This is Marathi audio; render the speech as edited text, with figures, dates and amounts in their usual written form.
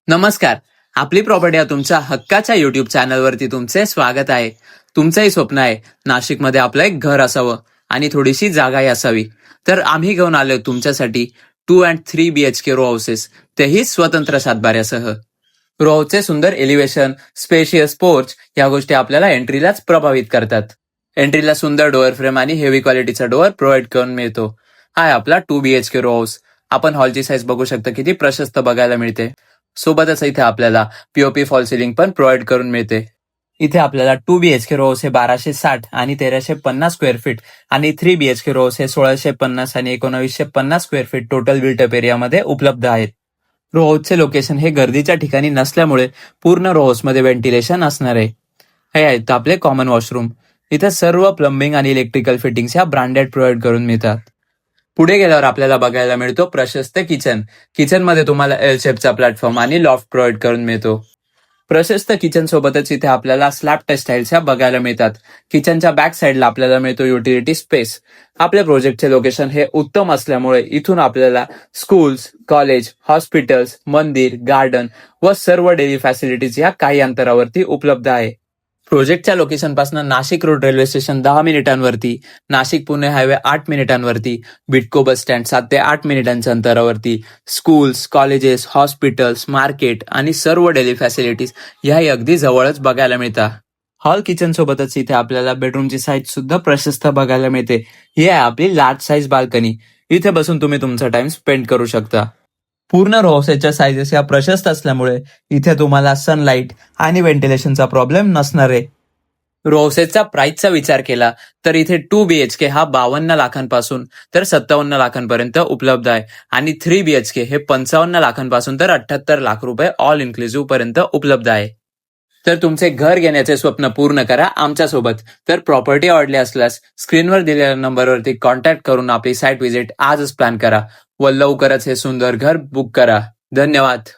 नमस्कार. आपली प्रॉपर्टी या तुमच्या हक्काच्या युट्यूब चॅनलवरती तुमचे स्वागत आहे. तुमचंही स्वप्न आहे नाशिकमध्ये आपलं एक घर असावं आणि थोडीशी जागाही असावी. तर आम्ही घेऊन आलोय तुमच्यासाठी 2 and 3 BHK रो हाऊसेस, तेही स्वतंत्र सातबाऱ्यासह. रो हाऊसचे सुंदर एलिव्हेशन, स्पेशियस पोर्च या गोष्टी आपल्याला एंट्रीलाच प्रभावित करतात. एंट्रीला सुंदर डोअर फ्रेम आणि हेवी क्वालिटीचा डोअर प्रोव्हाइड करून मिळतो. हा आहे आपला 2 BHK रो हाऊस. आपण हॉलची साईज बघू शकता, किती प्रशस्त बघायला मिळते. सोबतच इथे आपल्याला पीओपी फॉल सिलिंग पण प्रोव्हाइड करून मिळते. इथे आपल्याला 2 BHK रो हाऊस हे 1260 आणि 1350 स्क्वेअर फीट आणि 3 BHK रो हाऊस हे 1650 आणि 1950 square feet total built up एरियामध्ये उपलब्ध आहेत. रो हाऊसचे लोकेशन हे गर्दीच्या ठिकाणी नसल्यामुळे पूर्ण रो हाऊसमध्ये व्हेंटिलेशन असणार आहे. हे आहेत आपले कॉमन वॉशरूम. इथे सर्व प्लंबिंग आणि इलेक्ट्रिकल फिटिंग्स ह्या ब्रँडेड प्रोव्हाइड करून मिळतात. पुढे गेल्यावर आपल्याला बघायला मिळतो प्रशस्त किचन. किचनमध्ये तुम्हाला एल शेपचा प्लॅटफॉर्म आणि लॉफ्ट प्रोव्हाइड करून मिळतो. प्रशस्त किचन सोबतच इथे आपल्याला स्लॅब टच टाईल्स ह्या बघायला मिळतात. किचनच्या बॅक साईडला आपल्याला मिळतो युटिलिटी स्पेस. आपल्या प्रोजेक्टचे लोकेशन हे उत्तम असल्यामुळे इथून आपल्याला स्कूल्स, कॉलेज, हॉस्पिटल्स, मंदिर, गार्डन व सर्व डेली फॅसिलिटीज ह्या काही अंतरावरती उपलब्ध आहे. प्रोजेक्टच्या लोकेशन पासून नाशिक रोड रेल्वे स्टेशन 10 मिनिटांवरती, नाशिक पुणे हायवे 8 मिनिटांवरती, बिटको बस स्टँड 7 ते 8 मिनिटांच्या अंतरावरती, स्कूल्स, कॉलेजेस, हॉस्पिटल्स, मार्केट आणि सर्व डेली फॅसिलिटीज ह्याही अगदी जवळच बघायला मिळतात. हॉल किचन सोबतच इथे आपल्याला बेडरूमची साईज सुद्धा प्रशस्त बघायला मिळते. ही आहे आपली लार्ज साईज बाल्कनी. इथे बसून तुम्ही तुमचा टाइम स्पेंड करू शकता. पूर्ण रो हाऊसच्या साईजेस या प्रशस्त असल्यामुळे इथे तुम्हाला सनलाईट आणि व्हेंटिलेशनचा प्रॉब्लेम नसणार आहे. रो हाऊसेसचा प्राइसचा विचार केला तर इथे 2 BHK हा 52 लाखांपासून तर 57 लाखांपर्यंत उपलब्ध आहे आणि 3 BHK हे 55 लाखांपासून तर 78 लाख रुपये ऑल इन्क्लुझिव्ह पर्यंत उपलब्ध आहे. तर तुमचे घर घेण्याचे स्वप्न पूर्ण करा आमच्यासोबत. तर प्रॉपर्टी आवडली असल्यास स्क्रीनवर दिलेल्या नंबरवरती कॉन्टॅक्ट करून आपली साईट व्हिजिट आजच प्लॅन करा व लवकरच हे सुंदर घर बुक करा. धन्यवाद.